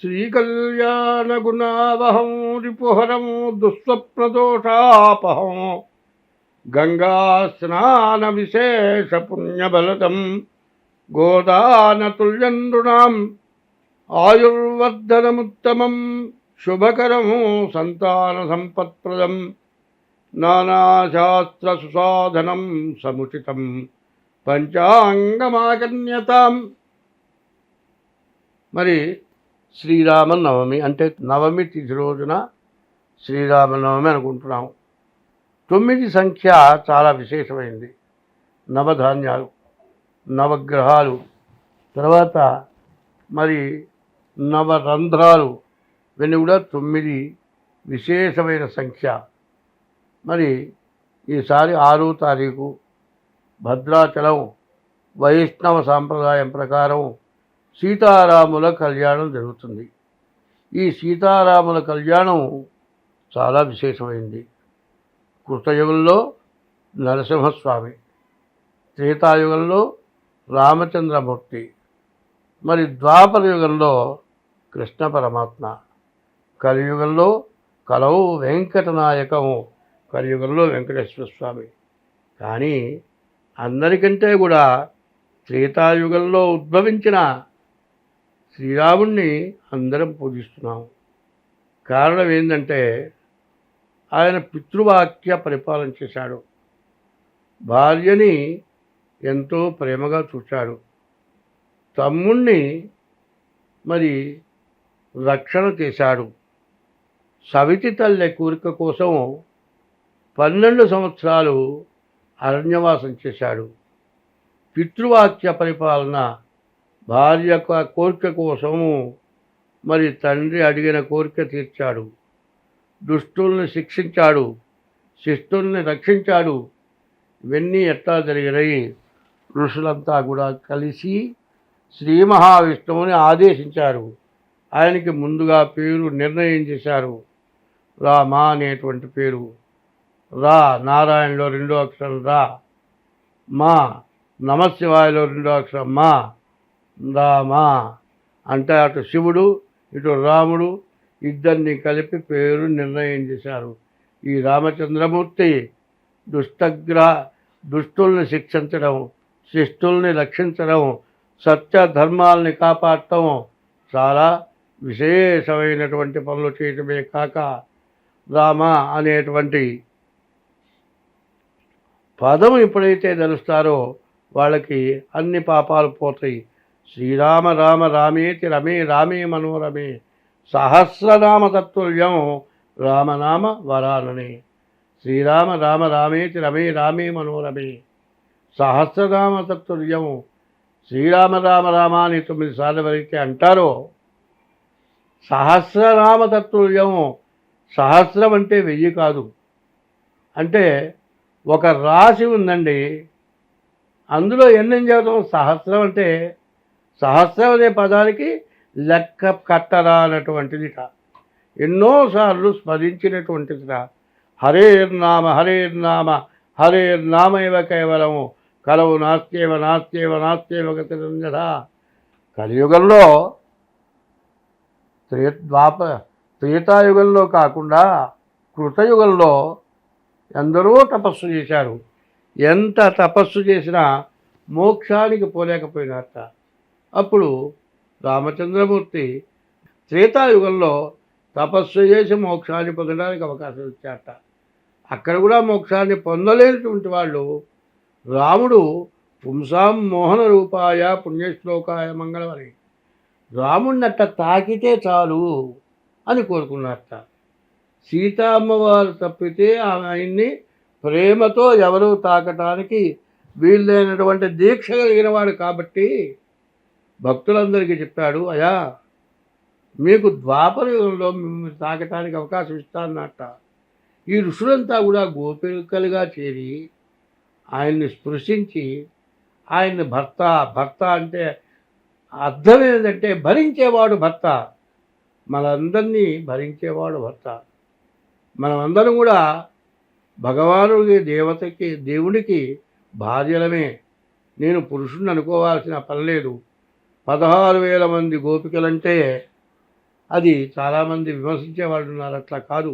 శ్రీకళ్యాణగుణావహం రిపుహరం దుస్వప్నదోషాపహం గంగాస్నాన విశేష పుణ్యబలదం గోదానతుల్యం నృణాం ఆయుర్వర్ధనముత్తమం శుభకరం సంతాన సంపత్ప్రదం నానాశాస్త్ర సుసాధనం సముచితం పంచాంగమాగణ్యతాం. మరి శ్రీరామనవమి అంటే నవమి తిథి రోజున శ్రీరామనవమి అనుకుంటున్నాము. 9 సంఖ్య చాలా విశేషమైంది. నవధాన్యాలు, నవగ్రహాలు, తర్వాత మరి నవరంధ్రాలు, ఇవన్నీ కూడా 9 విశేషమైన సంఖ్య. మరి ఈసారి 6వ తారీఖు భద్రాచలం వైష్ణవ సాంప్రదాయం ప్రకారం సీతారాముల కళ్యాణం జరుగుతుంది. ఈ సీతారాముల కళ్యాణం చాలా విశేషమైంది. కృతయుగంలో నరసింహస్వామి, త్రేతాయుగంలో రామచంద్రమూర్తి, మరి ద్వాపర యుగంలో కృష్ణ పరమాత్మ, కలియుగంలో కలవు వెంకటనాయకము, కలియుగంలో వెంకటేశ్వర స్వామి. కానీ అందరికంటే కూడా త్రేతాయుగంలో ఉద్భవించిన శ్రీరాముణ్ణి అందరం పూజిస్తున్నాం. కారణం ఏంటంటే ఆయన పితృవాక్య పరిపాలన చేశాడు. భార్యని ఎంతో ప్రేమగా చూశాడు. తమ్ముణ్ణి మరి రక్షణ చేశాడు. సవితి తల్లి కోరిక కోసం 12 సంవత్సరాలు అరణ్యవాసం చేశాడు. పితృవాక్య పరిపాలన, భార్య కోరిక కోసము మరి తండ్రి అడిగిన కోరిక తీర్చాడు. దుష్టుల్ని శిక్షించాడు, శిష్టుల్ని రక్షించాడు. ఇవన్నీ ఎట్లా జరిగినాయి? ఋషులంతా కూడా కలిసి శ్రీ మహావిష్ణువుని ఆదేశించారు. ఆయనకి ముందుగా పేరు నిర్ణయం చేశారు. రామ అనేటువంటి పేరు. రా నారాయణలో 2వ అక్షరం రా, మా నమశివాయలో 2వ అక్షరం మా, రామా అంటే అటు శివుడు ఇటు రాముడు ఇద్దరిని కలిపి పేరు నిర్ణయం చేశారు. ఈ రామచంద్రమూర్తి దుష్టుల్ని శిక్షించడం, శిష్టుల్ని రక్షించడం, సత్య ధర్మాల్ని కాపాడటం, చాలా విశేషమైనటువంటి పనులు చేయటమే కాక రామ అనేటువంటి పదం ఎప్పుడైతే తెలుస్తారో వాళ్ళకి అన్ని పాపాలు పోతాయి. శ్రీరామ రామ రామేతి రమే రామే మనోరమే సహస్రనామ తత్తుల్యం రామనామ వరాననే. శ్రీరామ రామ రామేతి రమే రామే మనోరమే సహస్రనామ తత్తుల్యం. శ్రీరామ రామ రామ అని 9 సార్లు ఎవరైతే అంటారో సహస్రనామ తత్తుల్యం. సహస్రం అంటే 1000 కాదు. అంటే ఒక రాశి ఉందండి, అందులో ఎన్ని చదువుతాం? సహస్రం అంటే సహస్రం అనే పదానికి లెక్క కట్టరా అన్నటువంటిదిట. ఎన్నోసార్లు స్మరించినటువంటిదిట. హరేర్నామ హరేర్నామ హరేర్నామైవ కేవలము కలవు నాస్త్యేవ నాస్త్యేవ నాస్త్యేవ గతిరంజన. కలియుగంలో త్రేతాయుగంలో కాకుండా కృతయుగంలో ఎందరో తపస్సు చేశారు. ఎంత తపస్సు చేసినా మోక్షానికి పోలేకపోయినారట. అప్పుడు రామచంద్రమూర్తి త్రేతాయుగంలో తపస్సు చేసి మోక్షాన్ని పొందడానికి అవకాశం ఇచ్చారట. అక్కడ కూడా మోక్షాన్ని పొందలేనటువంటి వాళ్ళు రాముడు పుంసాం మోహన రూపాయ పుణ్యశ్లోకాయ మంగళం అని రాముడినట్ట తాకితే చాలు అని కోరుకున్నారట. సీతమ్మవారు తప్పితే ఆయన్ని ప్రేమతో ఎవరూ తాకటానికి వీళ్ళైనటువంటి దీక్ష కలిగిన వాడు కాబట్టి భక్తులందరికీ చెప్పాడు, అయా మీకు ద్వాపర యుగంలో మిమ్మల్ని తాకటానికి అవకాశం ఇస్తానన్నట్ట. ఈ ఋషులంతా కూడా గోపికలుగా చేరి ఆయన్ని స్పృశించి ఆయన్ని భర్త భర్త అంటే అర్థం ఏంటంటే భరించేవాడు భర్త, మనందరినీ భరించేవాడు భర్త. మనమందరం కూడా భగవానుడికి దేవతకి దేవుడికి భార్యలమే. నేను పురుషుణ్ణి అనుకోవాల్సిన పని లేదు. 16,000 మంది గోపికలంటే అది చాలామంది విమర్శించే వాళ్ళు ఉన్నారు. అట్లా కాదు,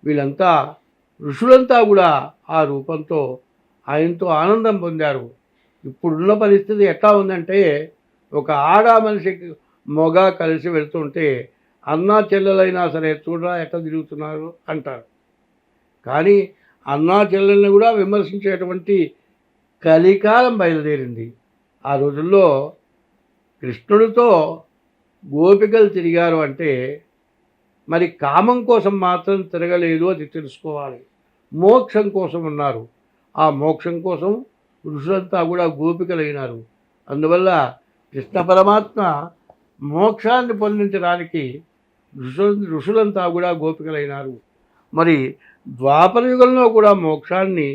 వీళ్ళంతా ఋషులంతా కూడా ఆ రూపంతో ఆయనతో ఆనందం పొందారు. ఇప్పుడున్న పరిస్థితి ఎట్లా ఉందంటే, ఒక ఆడ మనిషికి మొగ కలిసి వెళ్తుంటే అన్నా చెల్లెలైనా సరే చూడరా ఎట్లా తిరుగుతున్నారు అంటారు. కానీ అన్నా చెల్లెల్ని కూడా విమర్శించేటువంటి కలికాలం బయలుదేరింది. ఆ రోజుల్లో కృష్ణుడితో గోపికలు తిరిగారు అంటే మరి కామం కోసం మాత్రం తిరగలేదు, అది తెలుసుకోవాలి. మోక్షం కోసం ఉన్నారు. ఆ మోక్షం కోసం ఋషులంతా కూడా గోపికలైనారు. అందువల్ల కృష్ణ పరమాత్మ మోక్షాన్ని పొందించడానికి ఋషులంతా కూడా గోపికలైనారు. మరి ద్వాపర యుగంలో కూడా మోక్షాన్ని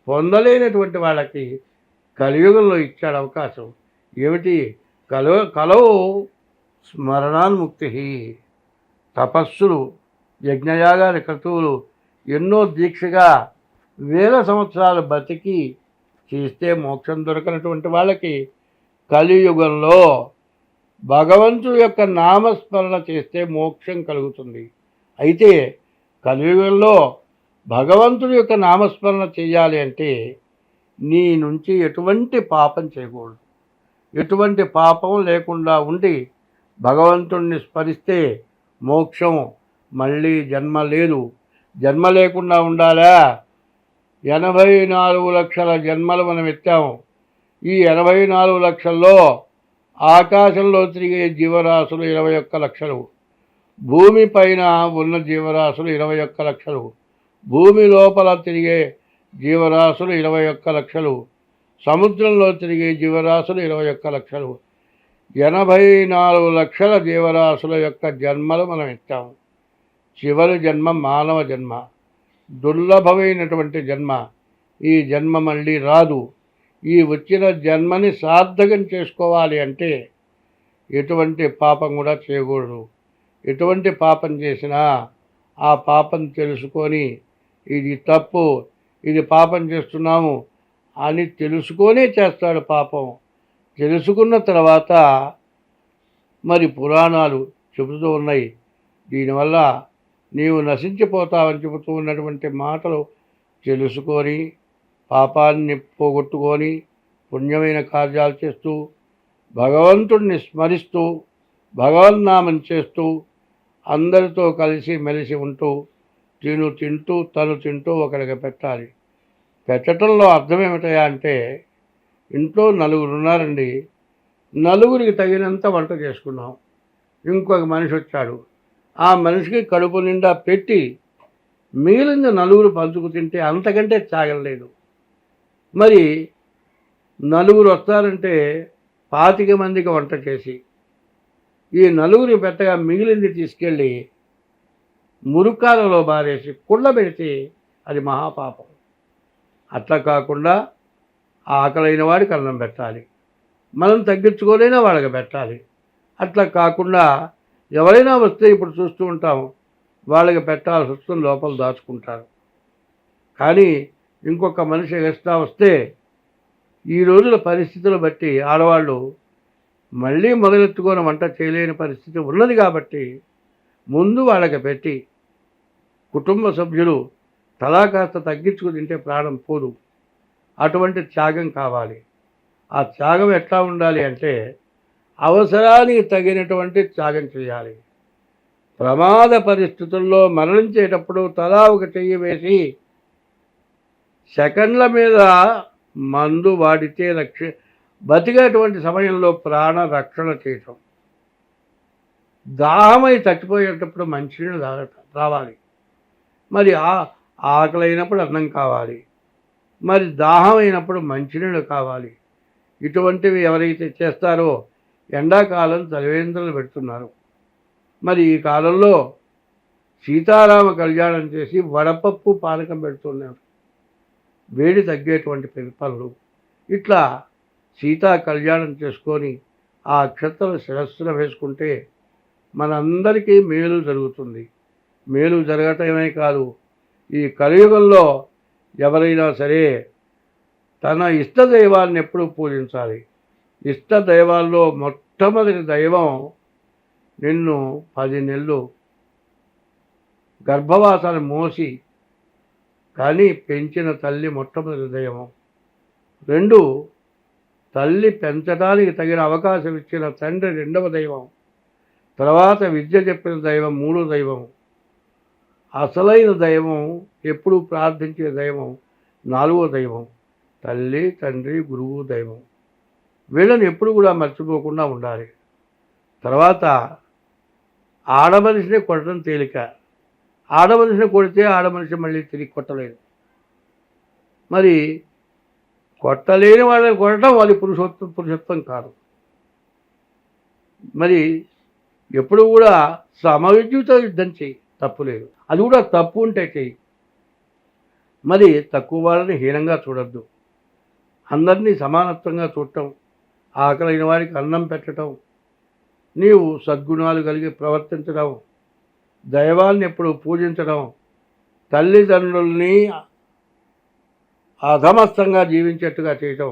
పొందలేనటువంటి వాళ్ళకి కలియుగంలో ఇచ్చాడు అవకాశం. ఏమిటి? కలో స్మరణాన్ముక్తి. తపస్సులు, యజ్ఞయాగాలు, క్రతువులు ఎన్నో దీక్షగా వేల సంవత్సరాలు బతికి చేస్తే మోక్షం దొరకనటువంటి వాళ్ళకి కలియుగంలో భగవంతుడి యొక్క నామస్మరణ చేస్తే మోక్షం కలుగుతుంది. అయితే కలియుగంలో భగవంతుడి యొక్క నామస్మరణ చేయాలి అంటే నీ నుంచి ఎటువంటి పాపం చేయకూడదు. ఎటువంటి పాపం లేకుండా ఉండి భగవంతుడిని స్మరిస్తే మోక్షం. మళ్ళీ జన్మ లేదు. జన్మ లేకుండా ఉండాలా? 84 లక్షల జన్మలు మనం ఎత్తాము. ఈ 84 లక్షల్లో ఆకాశంలో తిరిగే జీవరాశులు 21 లక్షలు, భూమి పైన ఉన్న జీవరాశులు 21 లక్షలు, భూమి లోపల తిరిగే జీవరాశులు 21 లక్షలు, సముద్రంలో తిరిగే జీవరాశులు 21 లక్షలు, 84 లక్షల జీవరాశుల యొక్క జన్మలు మనం ఎత్తాము. చివరి జన్మ మానవ జన్మ, దుర్లభమైనటువంటి జన్మ. ఈ జన్మ మళ్ళీ రాదు. ఈ వచ్చిన జన్మని సార్థకం చేసుకోవాలి అంటే ఎటువంటి పాపం కూడా చేయకూడదు. ఎటువంటి పాపం చేసినా ఆ పాపం తెలుసుకొని ఇది తప్పు, ఇది పాపం చేస్తున్నాము అని తెలుసుకొనే చేస్తాడు పాపం. తెలుసుకున్న తర్వాత మరి పురాణాలు చెబుతూ ఉన్నాయి, దీనివల్ల నీవు నశించిపోతావని చెబుతూ ఉన్నటువంటి మాటలు తెలుసుకొని పాపాన్ని పోగొట్టుకొని పుణ్యమైన కార్యాలు చేస్తూ భగవంతుడిని స్మరిస్తూ భగవన్నామం చేస్తూ అందరితో కలిసి మెలిసి ఉంటూ తను తింటూ ఒకరికి పెట్టాలి. పెట్టడంలో అర్థం ఏమిటయా అంటే, ఇంట్లో 4 ఉన్నారండి, 4కి తగినంత వంట చేసుకున్నాం. ఇంకొక మనిషి వచ్చాడు, ఆ మనిషికి కడుపు నిండా పెట్టి మిగిలిన 4 పంచుకు తింటే అంతకంటే చాగలేదు. మరి 4 వస్తారంటే 25 మందికి వంట చేసి ఈ 4 పెట్టగా మిగిలింది తీసుకెళ్ళి మురుకాలలో బారేసి కుళ్ళబెడితే అది మహాపాపం. అట్లా కాకుండా ఆకలైన వాడికి అన్నం పెట్టాలి, మనం తగ్గించుకోలేనా వాళ్ళకి పెట్టాలి. అట్లా కాకుండా ఎవరైనా వస్తే ఇప్పుడు చూస్తూ ఉంటాం, వాళ్ళకి పెట్టాల్సి వస్తుంది, లోపల దాచుకుంటారు. కానీ ఇంకొక మనిషి ఎక్స్ట్రా వస్తే ఈ రోజుల పరిస్థితులు బట్టి ఆడవాళ్ళు మళ్ళీ మొదలెత్తుకొని వంట చేయలేని పరిస్థితి ఉన్నది. కాబట్టి ముందు వాళ్ళకి పెట్టి కుటుంబ సభ్యులు తలా కాస్త తగ్గించుకు తింటే ప్రాణం పోదు. అటువంటి త్యాగం కావాలి. ఆ త్యాగం ఎట్లా ఉండాలి అంటే అవసరానికి తగినటువంటి త్యాగం చేయాలి. ప్రమాద పరిస్థితుల్లో మరణించేటప్పుడు తలా ఒక చెయ్యి వేసి సెకండ్ల మీద మందు వాడితే బతికేటువంటి సమయంలో ప్రాణ రక్షణ చేయటం. దాహమై చచ్చిపోయేటప్పుడు మంచినీళ్ళు రావాలి. మరి ఆకలైనప్పుడు అన్నం కావాలి, మరి దాహం అయినప్పుడు మంచినీళ్ళు కావాలి. ఇటువంటివి ఎవరైతే చేస్తారో ఎండాకాలం చలివేంద్రలు పెడుతున్నారు. మరి ఈ కాలంలో సీతారామ కళ్యాణం చేసి వడపప్పు పానకం పెడుతున్నారు, వేడి తగ్గేటువంటి పనులు. ఇట్లా సీతా కళ్యాణం చేసుకొని ఆ అక్షతలు శిరస్సున వేసుకుంటే మనందరికీ మేలు జరుగుతుంది. మేలు జరగటమే కాదు, ఈ కలియుగంలో ఎవరైనా సరే తన ఇష్టదైవాన్ని ఎప్పుడూ పూజించాలి. ఇష్టదైవాల్లో మొట్టమొదటి దైవం నిన్ను 10 నెలలు గర్భవాసాన్ని మోసి కానీ పెంచిన తల్లి మొట్టమొదటి దైవం. 2 తల్లి పెంచడానికి తగిన అవకాశం ఇచ్చిన తండ్రి రెండవ దైవం. తర్వాత విద్య చెప్పిన దైవం మూడో దైవం. అసలైన దైవం ఎప్పుడు ప్రార్థించే దైవం నాలుగో దైవం. తల్లి తండ్రి గురువు దైవం. వీళ్ళని ఎప్పుడు కూడా మర్చిపోకుండా ఉండాలి. తర్వాత ఆడమనిషిని కొట్టడం తేలిక. ఆడమనిషిని కొడితే ఆడమనిషి మళ్ళీ తిరిగి కొట్టలేదు. మరి కొట్టలేని వాళ్ళని కొట్టడం వాళ్ళ పురుషత్వం కాదు. మరి ఎప్పుడు కూడా సమవిద్యుతో యుద్ధం చేయి, తప్పు లేదు. అది కూడా తప్పు ఉంటే చెయ్యి. మరి తక్కువ వాళ్ళని హీనంగా చూడొద్దు. అందరినీ సమానత్వంగా చూడటం, ఆకలైన వారికి అన్నం పెట్టడం, నీవు సద్గుణాలు కలిగి ప్రవర్తించడం, దైవాన్ని ఎప్పుడు పూజించడం, తల్లిదండ్రుల్ని అధమస్థంగా జీవించేట్టుగా చేయటం,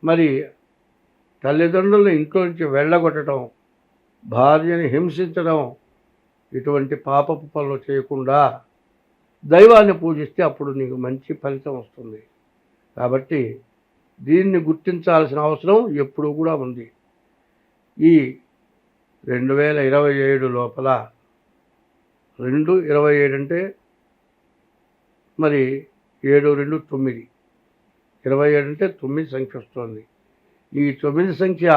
మరి తల్లిదండ్రులను ఇంట్లో నుంచి వెళ్ళగొట్టడం, భార్యని హింసించడం, ఇటువంటి పాపపు పనులు చేయకుండా దైవాన్ని పూజిస్తే అప్పుడు నీకు మంచి ఫలితం వస్తుంది. కాబట్టి దీన్ని గుర్తించాల్సిన అవసరం ఎప్పుడూ కూడా ఉంది. ఈ 2027 లోపల 2/27 అంటే మరి 7/2 9, 27 అంటే 9 సంఖ్య వస్తుంది. ఈ 9 సంఖ్య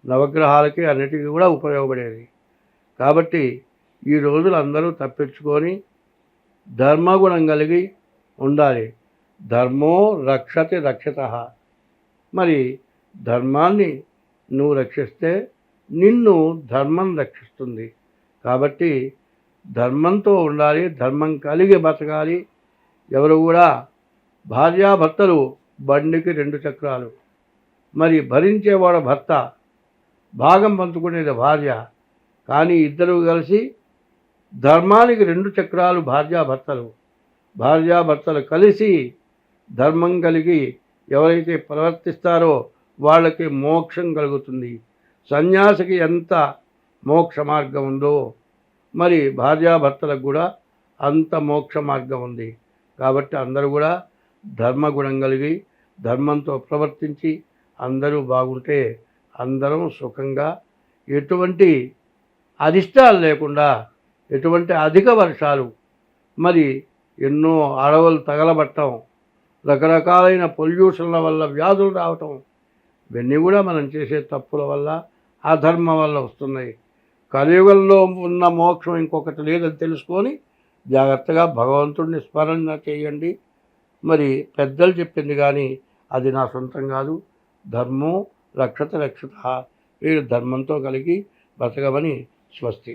నవగ్రహాలకి అన్నిటికీ కూడా ఉపయోగపడేది. కాబట్టి ఈ రోజులు అందరూ తప్పించుకొని ధర్మగుణం కలిగి ఉండాలి. ధర్మో రక్షతి రక్షితః. మరి ధర్మాన్ని నువ్వు రక్షిస్తే నిన్ను ధర్మం రక్షిస్తుంది. కాబట్టి ధర్మంతో ఉండాలి, ధర్మం కలిగి బతకాలి. ఎవరు కూడా భార్యాభర్తలు బండికి 2 చక్రాలు. మరి భరించేవాడు భర్త, భాగం పంచుకునేది భార్య. కానీ ఇద్దరు కలిసి ధర్మానికి 2 చక్రాలు భార్యాభర్తలు. భార్యాభర్తలు కలిసి ధర్మం కలిగి ఎవరైతే ప్రవర్తిస్తారో వాళ్ళకి మోక్షం కలుగుతుంది. సన్యాసికి ఎంత మోక్ష మార్గం ఉందో మరి భార్యాభర్తలకు కూడా అంత మోక్ష మార్గం ఉంది. కాబట్టి అందరూ కూడా ధర్మగుణం కలిగి ధర్మంతో ప్రవర్తించి అందరూ బాగుంటే అందరం సుఖంగా, ఎటువంటి అరిష్టాలు లేకుండా, ఎటువంటి అధిక వర్షాలు, మరి ఎన్నో అడవులు తగలబట్టడం, రకరకాలైన పొల్యూషన్ల వల్ల వ్యాధులు రావటం, ఇవన్నీ కూడా మనం చేసే తప్పుల వల్ల, అధర్మం వల్ల వస్తున్నాయి. కలియుగంలో ఉన్న మోక్షం ఇంకొకటి లేదని తెలుసుకొని జాగ్రత్తగా భగవంతుడిని స్మరణ చేయండి. మరి పెద్దలు చెప్పింది కానీ అది నా సొంతం కాదు. ధర్మో రక్షత రక్షిత. వీరు ధర్మంతో కలిగి బతకమని స్వస్తి.